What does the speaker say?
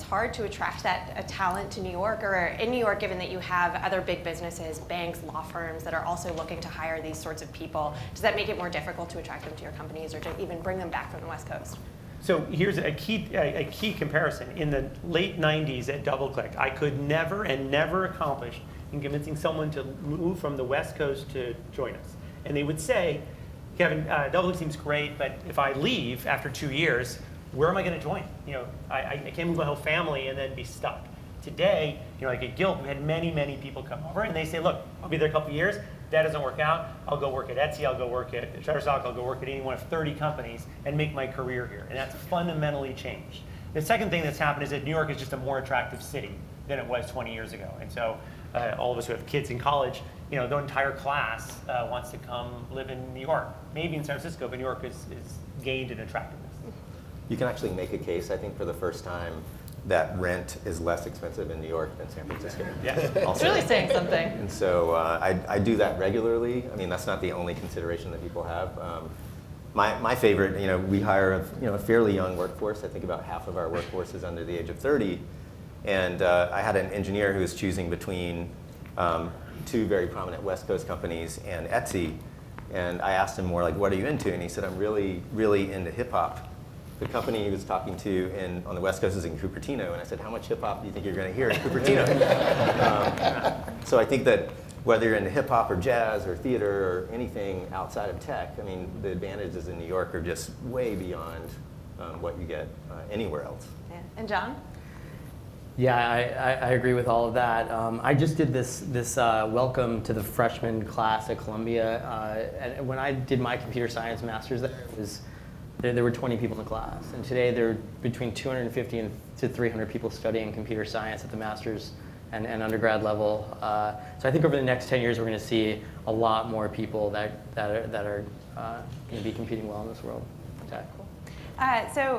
hard to attract that talent to New York, or in New York, given that you have other big businesses, banks, law firms that are also looking to hire these sorts of people? Does that make it more difficult to attract them to your companies or to even bring them back from the West Coast? So here's a key comparison. In the late 90s at DoubleClick, I could never accomplish in convincing someone to move from the West Coast to join us. And they would say, Kevin, DoubleClick seems great, but if I leave after 2 years, where am I going to join? I can't move my whole family and then be stuck. Today, like at Gilt, we had many people come over, and they say, look, I'll be there a couple of years. That doesn't work out. I'll go work at Etsy. I'll go work at Shutterstock. I'll go work at any one of 30 companies and make my career here. And that's fundamentally changed. The second thing that's happened is that New York is just a more attractive city than it was 20 years ago. And so all of us who have kids in college, the entire class wants to come live in New York. Maybe in San Francisco, but New York is gained in attractiveness. You can actually make a case, I think, for the first time that rent is less expensive in New York than San Francisco. Yeah. It's really saying something. And so I do that regularly. I mean, that's not the only consideration that people have. My favorite, we hire a fairly young workforce. I think about half of our workforce is under the age of 30. And I had an engineer who was choosing between two very prominent West Coast companies and Etsy. And I asked him more like, what are you into? And he said, I'm really into hip hop. The company he was talking to on the West Coast is in Cupertino, and I said, how much hip hop do you think you're going to hear in Cupertino? So I think that whether you're into hip hop or jazz or theater or anything outside of tech, I mean, the advantages in New York are just way beyond what you get anywhere else. Yeah. And John? Yeah, I agree with all of that. I just did this welcome to the freshman class at Columbia, and when I did my computer science master's there were 20 people in the class, and today there are between 250 to 300 people studying computer science at the master's and undergrad level. So I think over the next 10 years we're going to see a lot more people that are going to be competing well in this world. Okay. So